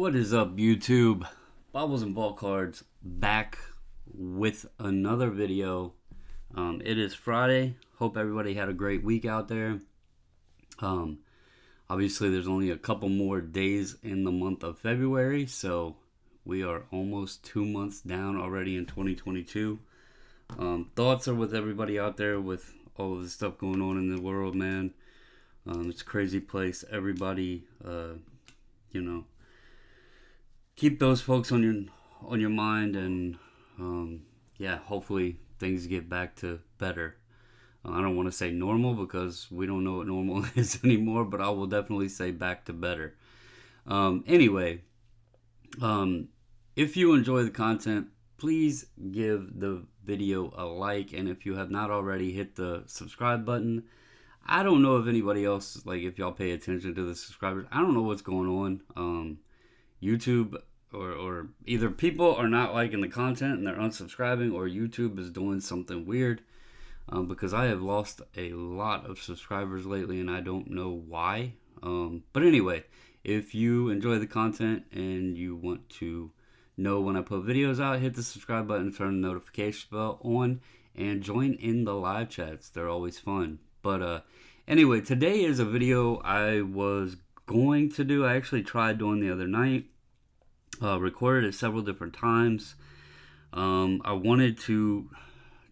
What is up, YouTube? Bobbles and Ball Cards back with another video. It is Friday. Hope everybody had a great week out there. Um, Obviously, there's only a couple more days in the month of February, so we are almost 2 months down already in 2022. Thoughts are with everybody out there with all of the stuff going on in the world, man. It's a crazy place. Everybody, keep those folks on your mind, and hopefully things get back to better. I don't want to say normal because we don't know what normal is anymore, but I will definitely say back to better. Anyway, if you enjoy the content, please give the video a like, and if you have not already, hit the subscribe button. I don't know if anybody else, like, if y'all pay attention to the subscribers. I don't know what's going on. YouTube or either people are not liking the content and they're unsubscribing, or YouTube is doing something weird, because I have lost a lot of subscribers lately and I don't know why. But anyway, if you enjoy the content and you want to know when I put videos out, hit the subscribe button, turn the notification bell on, and join in the live chats. They're always fun. But anyway, today is a video I was going to do. I actually tried doing the other night. Recorded it several different times. I wanted to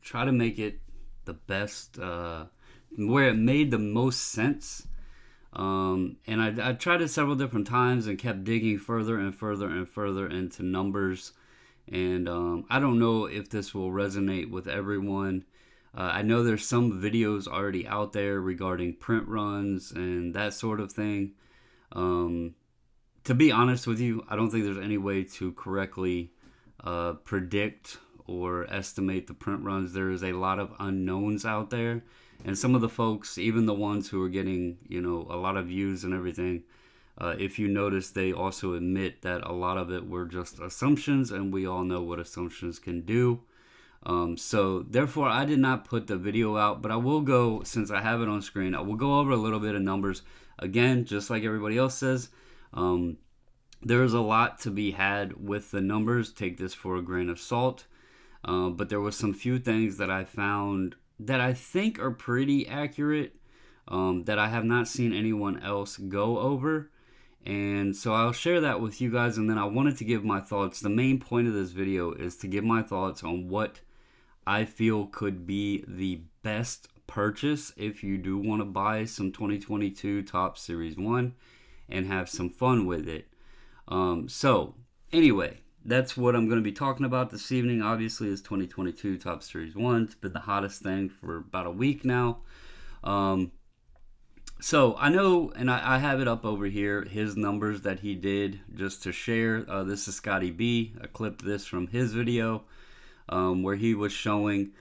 try to make it the best, where it made the most sense. And I tried it several different times and kept digging further and further and further into numbers. And I don't know if this will resonate with everyone. I know there's some videos already out there regarding print runs and that sort of thing. To be honest with you, I don't think there's any way to correctly predict or estimate the print runs. There is a lot of unknowns out there, and some of the folks, even the ones who are getting, a lot of views and everything, if you notice, they also admit that a lot of it were just assumptions, and we all know what assumptions can do. So therefore, I did not put the video out, but I will go, since I have it on screen, I will go over a little bit of numbers. Again, just like everybody else says, there's a lot to be had with the numbers. Take this for a grain of salt. But there was some few things that I found that I think are pretty accurate, that I have not seen anyone else go over. And so I'll share that with you guys, and then I wanted to give my thoughts. The main point of this video is to give my thoughts on what I feel could be the best purchase if you do want to buy some 2022 Topps Series 1 and have some fun with it. So anyway, that's what I'm going to be talking about this evening. Obviously, is 2022 Topps Series 1. It's been the hottest thing for about a week now. So I know, and I have it up over here, his numbers that he did just to share. This is Scotty B. I clipped this from his video, where he was showing,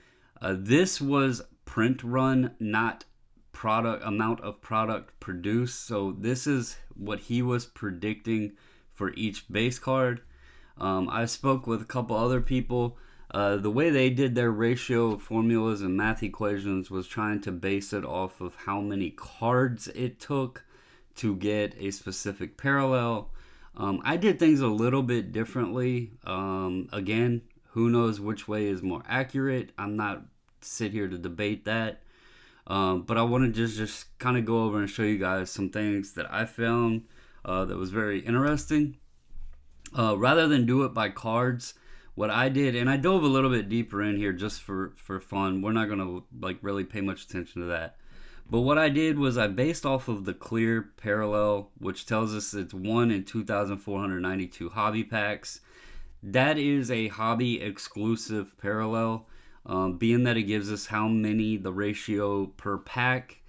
this was print run, not product amount of product produced. So this is what he was predicting for each base card. I spoke with a couple other people. The way they did their ratio formulas and math equations was trying to base it off of how many cards it took to get a specific parallel. I did things a little bit differently. Again, who knows which way is more accurate? I'm not sit here to debate that. But I want to just kind of go over and show you guys some things that I found that was very interesting. Rather than do it by cards, what I did, and I dove a little bit deeper in here just for fun. We're not going to really pay much attention to that. But what I did was I based off of the clear parallel, which tells us it's 1 in 2,492 hobby packs. That is a hobby exclusive parallel. Being that it gives us how many the ratio per pack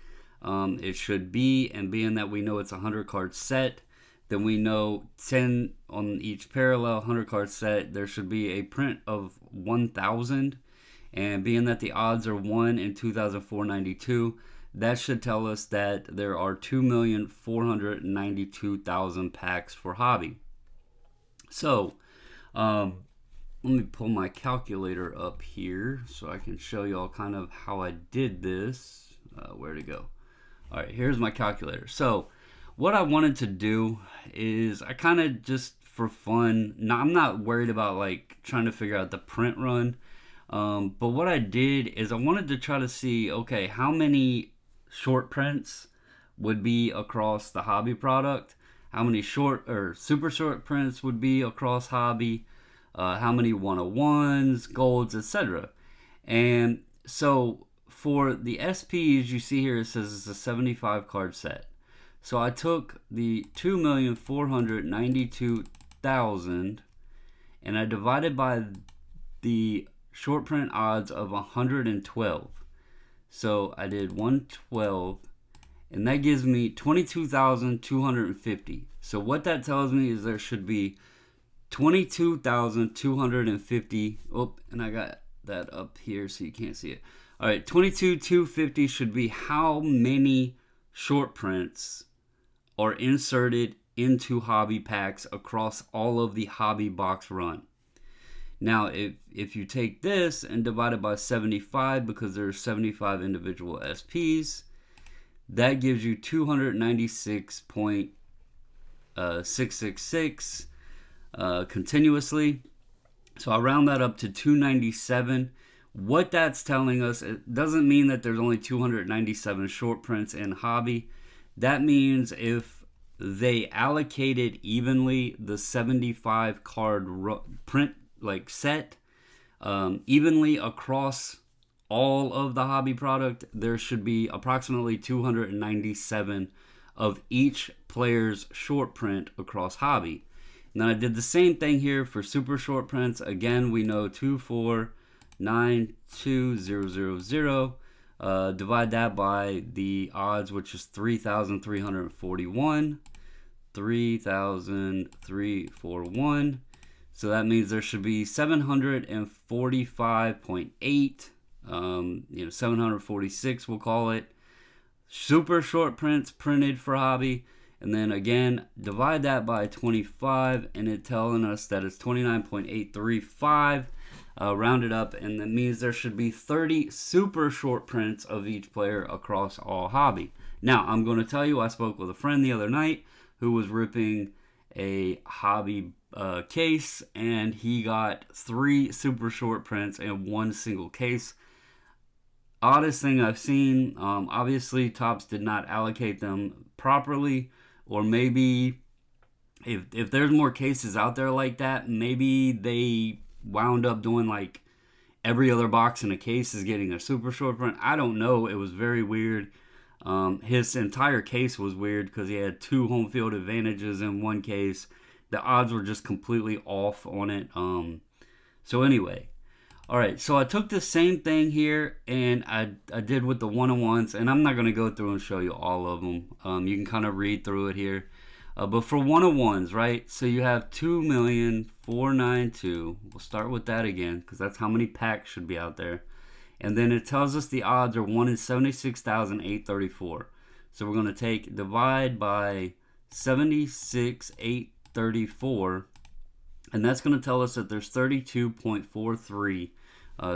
it should be, and being that we know it's a 100 card set, then we know 10 on each parallel 100 card set, there should be a print of 1,000, and being that the odds are 1 in 2,492, that should tell us that there are 2,492,000 packs for hobby. So let me pull my calculator up here so I can show y'all kind of how I did this. Where to go? All right, here's my calculator. So what I wanted to do is I kind of just for fun. Now, I'm not worried about like trying to figure out the print run. But what I did is I wanted to try to see, okay, how many short prints would be across the hobby product, how many short or super short prints would be across hobby, how many 101s, golds, etc. And so for the SPs, you see here it says it's a 75 card set. So I took the 2,492,000 and I divided by the short print odds of 112. So I did 112, and that gives me 22,250. So what that tells me is there should be 22,250. Oh, and I got that up here so you can't see it. All right, 22,250 should be how many short prints are inserted into hobby packs across all of the hobby box run. Now, if you take this and divide it by 75, because there's 75 individual SPs, that gives you 296.666 continuously. So I'll round that up to 297. What that's telling us, it doesn't mean that there's only 297 short prints in hobby. That means if they allocated evenly the 75 card print like set evenly across all of the hobby product, there should be approximately 297 of each player's short print across hobby. And then I did the same thing here for super short prints. Again, we know 2492000. Divide that by the odds, which is 3,341. 3,341. So that means there should be 745.8, 746 we'll call it, super short prints printed for hobby. And then again, divide that by 25, and it's telling us that it's 29.835, rounded up, and that means there should be 30 super short prints of each player across all hobby. Now, I'm going to tell you, I spoke with a friend the other night who was ripping a hobby case, and he got 3 super short prints in one single case. Oddest thing I've seen. Obviously Topps did not allocate them properly, or maybe if there's more cases out there like that, maybe they wound up doing like every other box in a case is getting a super short print. I don't know. It was very weird. His entire case was weird because he had 2 home field advantages in one case. The odds were just completely off on it. So anyway, all right. So I took the same thing here, and I did with the 101s, and I'm not going to go through and show you all of them. You can kind of read through it here. But for 101s, right? So you have 2,492,000. We'll start with that again because that's how many packs should be out there. And then it tells us the odds are 1 in 76,834. So we're going to divide by 76,834. And that's going to tell us that there's 32.43.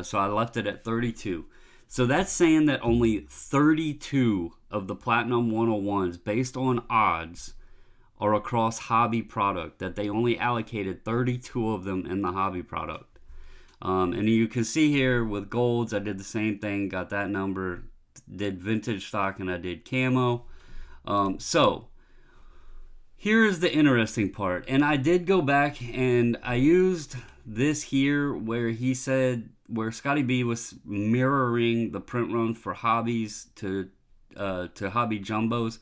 So I left it at 32. So that's saying that only 32 of the Platinum 101s, based on odds, are across hobby product. That they only allocated 32 of them in the hobby product. And you can see here with golds, I did the same thing, got that number, did vintage stock, and I did camo. So here's the interesting part, and I did go back and I used this here where he said, where Scotty B was mirroring the print run for hobbies to hobby jumbos.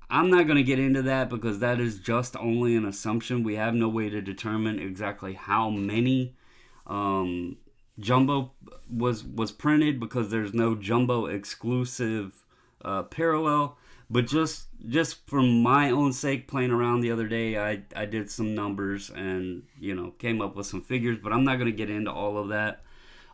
I'm not going to get into that because that is just only an assumption. We have no way to determine exactly how many jumbo was printed because there's no jumbo exclusive parallel. But just for my own sake, playing around the other day, I did some numbers and came up with some figures. But I'm not going to get into all of that.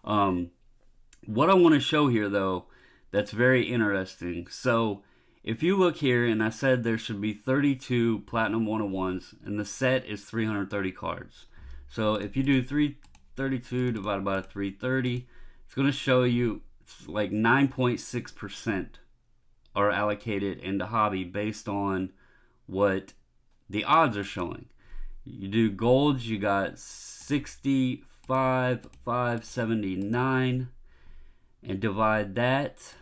What I want to show here, though, that's very interesting. So if you look here, and I said there should be 32 Platinum 101s, and the set is 330 cards. So if you do 332 divided by 330, it's going to show you like 9.6% are allocated into hobby based on what the odds are showing. You do golds, you got 65,579, and divide that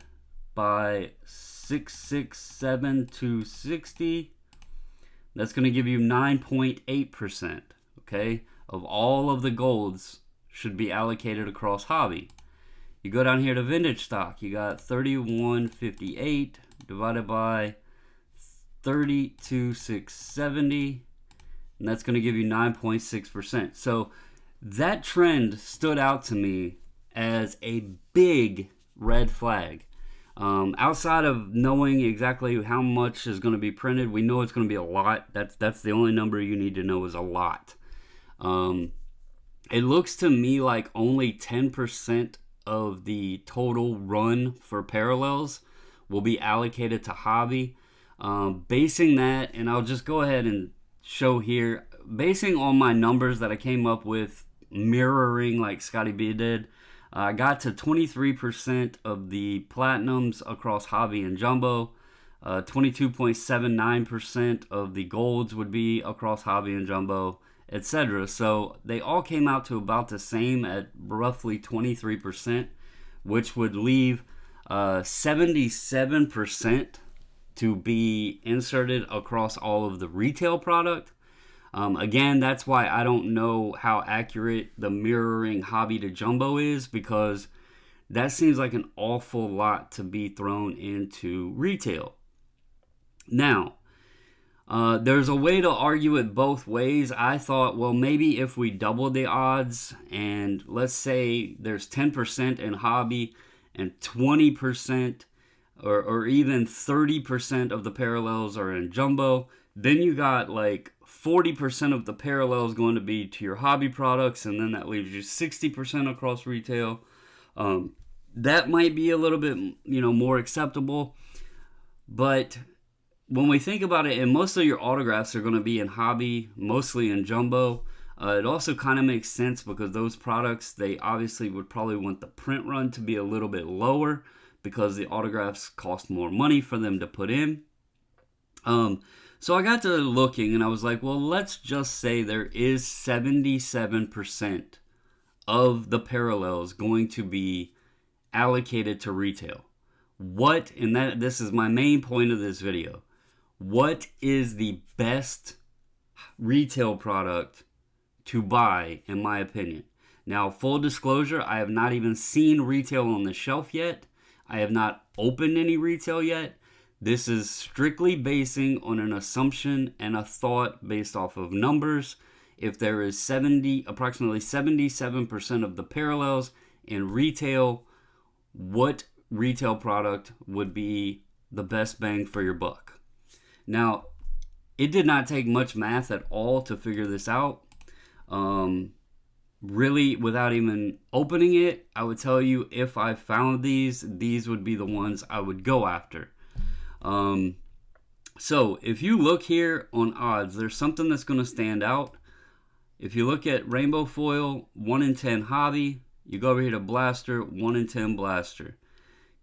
by 667,260. That's going to give you 9.8%, okay, of all of the golds should be allocated across hobby. You go down here to vintage stock, you got 3158 divided by 32,670, and that's going to give you 9.6%. So that trend stood out to me as a big red flag. Outside of knowing exactly how much is going to be printed, we know it's going to be a lot. That's the only number you need to know is a lot. It looks to me like only 10% of the total run for parallels will be allocated to hobby. Basing that, and I'll just go ahead and show here, basing on my numbers that I came up with, mirroring like Scotty B did, I got to 23% of the platinums across hobby and jumbo. 22.79% of the golds would be across hobby and jumbo, etc. So they all came out to about the same at roughly 23%, which would leave 77% to be inserted across all of the retail product. Again, that's why I don't know how accurate the mirroring hobby to jumbo is, because that seems like an awful lot to be thrown into retail. Now, there's a way to argue it both ways. I thought, well, maybe if we double the odds and let's say there's 10% in hobby and 20% or even 30% of the parallels are in jumbo, then you got like 40% of the parallels going to be to your hobby products, and then that leaves you 60% across retail. That might be a little bit, more acceptable. But when we think about it, and most of your autographs are going to be in hobby, mostly in jumbo, it also kind of makes sense because those products, they obviously would probably want the print run to be a little bit lower because the autographs cost more money for them to put in. So I got to looking and I was like, well, let's just say there is 77% of the parallels going to be allocated to retail. This is my main point of this video. What is the best retail product to buy, in my opinion? Now, full disclosure, I have not even seen retail on the shelf yet. I have not opened any retail yet. This is strictly basing on an assumption and a thought based off of numbers. If there is approximately 77% of the parallels in retail, what retail product would be the best bang for your buck? Now, it did not take much math at all to figure this out. Really, without even opening it, I would tell you if I found these would be the ones I would go after. So if you look here on odds, there's something that's going to stand out. If you look at rainbow foil, 1 in 10 hobby. You go over here to blaster, 1 in 10 blaster.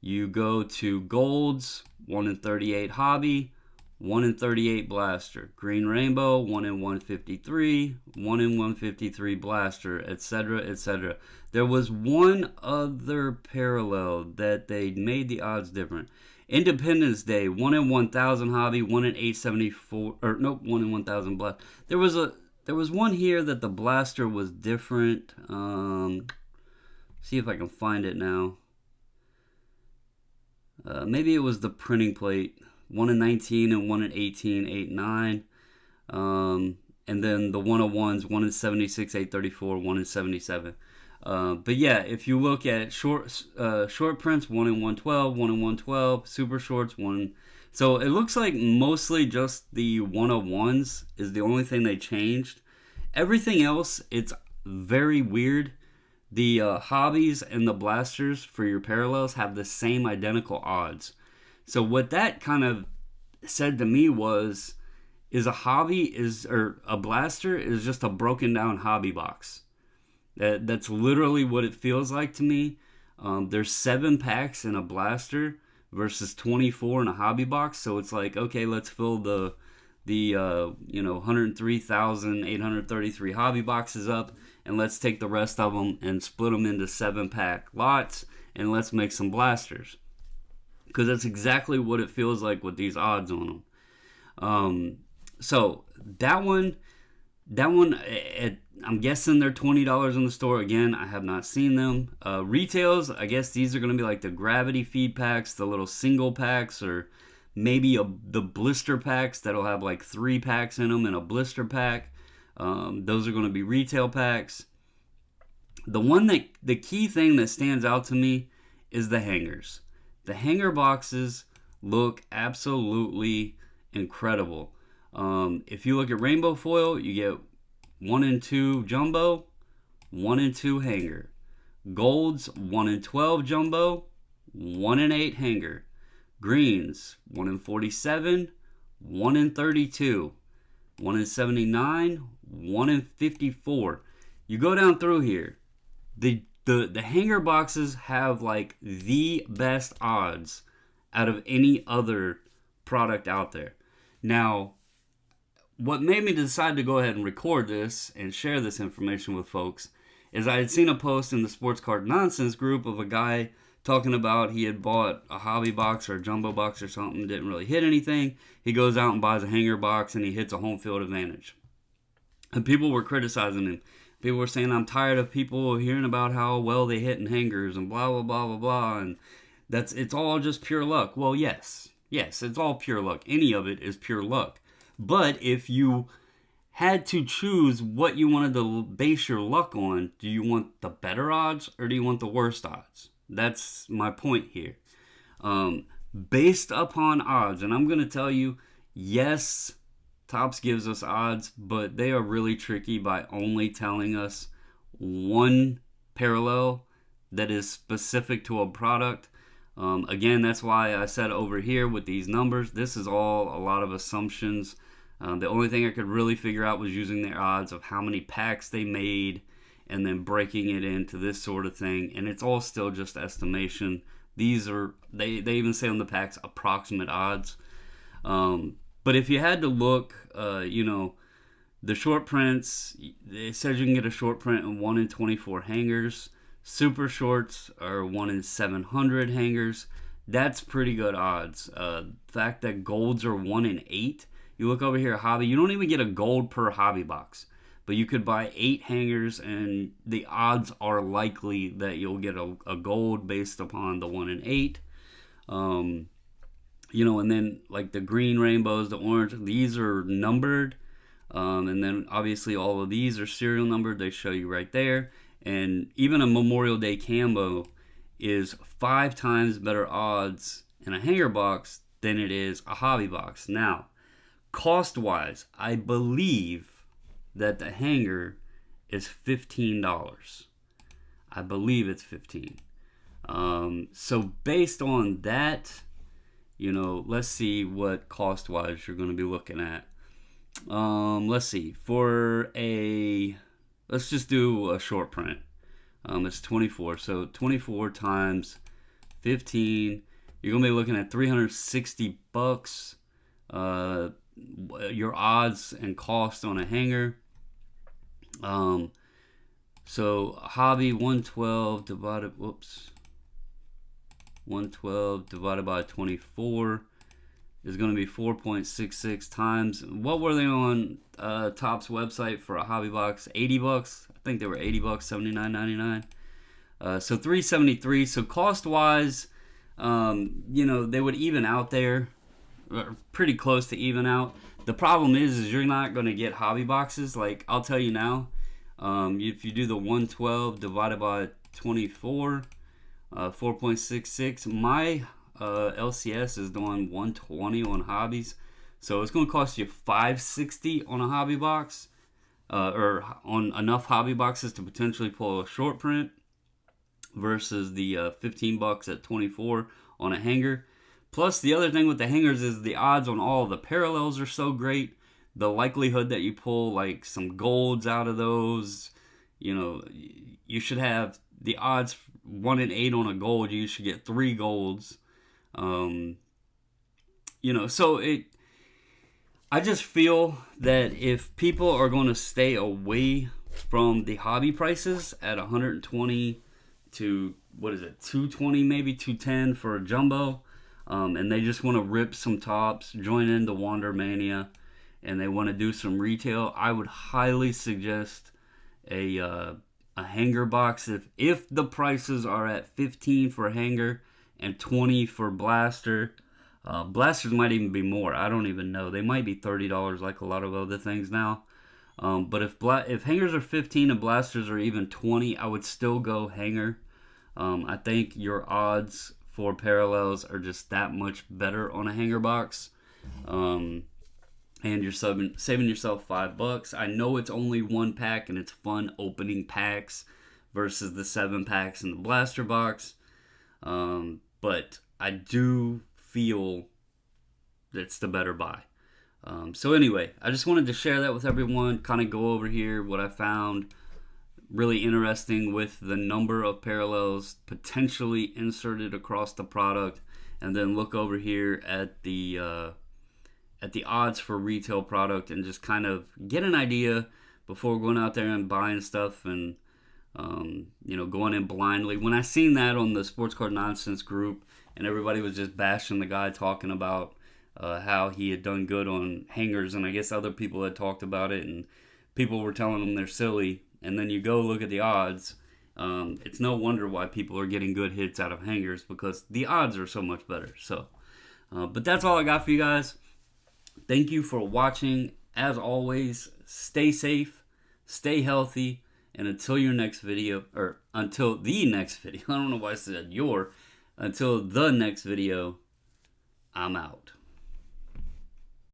You go to golds, 1 in 38 hobby, 1 in 38 blaster. Green rainbow, 1 in 153, 1 in 153 blaster, etc., etc. There was one other parallel that they made the odds different. Independence Day, 1 in 1,000 hobby, 1 in 874, 1 in 1,000 blast. There was one here that the blaster was different. See if I can find it now. Maybe it was the printing plate. 1 in 19 and 1 in 18, 8, 9. And then the 101s, 1 in 76, 834, 1 in 77. But yeah, if you look at short prints, 1 in 112, 1 in 112, super shorts, 1. So it looks like mostly just the 101s is the only thing they changed. Everything else, it's very weird. The hobbies and the blasters for your parallels have the same identical odds. So what that kind of said to me is a blaster is just a broken down hobby box. That's literally what it feels like to me. There's 7 packs in a blaster versus 24 in a hobby box. So it's like, okay, let's fill the the 103,833 hobby boxes up, and let's take the rest of them and split them into 7-pack lots, and let's make some blasters, because that's exactly what it feels like with these odds on them. So that one, I'm guessing they're $20 in the store. Again, I have not seen them. Retails, I guess these are going to be like the gravity feed packs, the little single packs, or maybe the blister packs that'll have like 3 packs in them in a blister pack. Those are going to be retail packs. The key thing that stands out to me is the hangers. The hanger boxes look absolutely incredible. If you look at rainbow foil, you get 1 in 2 jumbo, 1 in 2 hanger. Golds, 1 in 12 jumbo, 1 in 8 hanger. Greens, 1 in 47, 1 in 32, 1 in 79, 1 in 54. You go down through here, the hanger boxes have like the best odds out of any other product out there. Now, what made me decide to go ahead and record this and share this information with folks is I had seen a post in the Sports Card Nonsense group of a guy talking about he had bought a hobby box or a jumbo box or something, didn't really hit anything. He goes out and buys a hanger box and he hits a home field advantage. And people were criticizing him. People were saying, I'm tired of people hearing about how well they hit in hangers and blah, blah, blah, blah, blah. And it's all just pure luck. Well, yes, it's all pure luck. Any of it is pure luck. But if you had to choose what you wanted to base your luck on, do you want the better odds or do you want the worst odds? That's my point here. Based upon odds, and I'm going to tell you, yes, Topps gives us odds, but they are really tricky by only telling us one parallel that is specific to a product. Again, that's why I said over here with these numbers, this is all a lot of assumptions. The only thing I could really figure out was using their odds of how many packs they made and then breaking it into this sort of thing. And it's all still just estimation. These are, they even say on the packs, approximate odds. But if you had to look, the short prints, it says you can get a short print in 1 in 24 hangers. Super shorts are 1 in 700 hangers. That's pretty good odds. The fact that golds are 1 in 8. You look over here, hobby, you don't even get a gold per hobby box. But you could buy 8 hangers, and the odds are likely that you'll get a gold based upon the 1 in 8. And then like the green rainbows, the orange, these are numbered. And then obviously all of these are serial numbered. They show you right there. And even a Memorial Day Cambo is 5 times better odds in a hanger box than it is a hobby box. Now, cost-wise, I believe that the hanger is $15. I believe it's $15. So based on that, let's see what cost-wise you're going to be looking at. Let's see. Let's just do a short print. It's 24. So 24 times 15, you're going to be looking at $360. Your odds and cost on a hanger. So hobby 112 divided by 24 is going to be 4.66 times. What were they on Topps website for a hobby box? $80. I think they were $80, $79.99. So $373. So cost wise, they would even out there, pretty close to even out. The problem is you're not going to get hobby boxes. Like, I'll tell you now, if you do the 112 divided by 24, 4.66, my LCS is doing 120 on hobbies. So it's going to cost you $560 on a hobby box, or on enough hobby boxes to potentially pull a short print, versus the $15 at 24 on a hanger. Plus, the other thing with the hangers is the odds on all of the parallels are so great. The likelihood that you pull like some golds out of those, you should have the odds 1 in 8 on a gold. You should get 3 golds. So I just feel that if people are going to stay away from the hobby prices at 120 to, what is it, 220 maybe, 210 for a jumbo, and they just want to rip some tops, join into Wander Mania, and they want to do some retail, I would highly suggest a hanger box. If the prices are at 15 for a hanger and 20 for blaster, blasters might even be more. I don't even know. They might be $30 like a lot of other things now. But if hangers are 15 and blasters are even 20, I would still go hanger. I think your odds for parallels are just that much better on a hanger box. And you're saving yourself $5. I know it's only one pack and it's fun opening packs versus the 7 packs in the blaster box. But I do feel that's the better buy. So anyway, I just wanted to share that with everyone, kind of go over here what I found really interesting with the number of parallels potentially inserted across the product, and then look over here at the odds for retail product and just kind of get an idea before going out there and buying stuff and going in blindly. When I seen that on the Sports Card Nonsense group and everybody was just bashing the guy talking about how he had done good on hangers, and I guess other people had talked about it and people were telling them they're silly, and then you go look at the odds, it's no wonder why people are getting good hits out of hangers, because the odds are so much better. So but that's all I got for you guys. Thank you for watching. As always, stay safe, stay healthy, and until the next video, I don't know why I said until the next video, I'm out.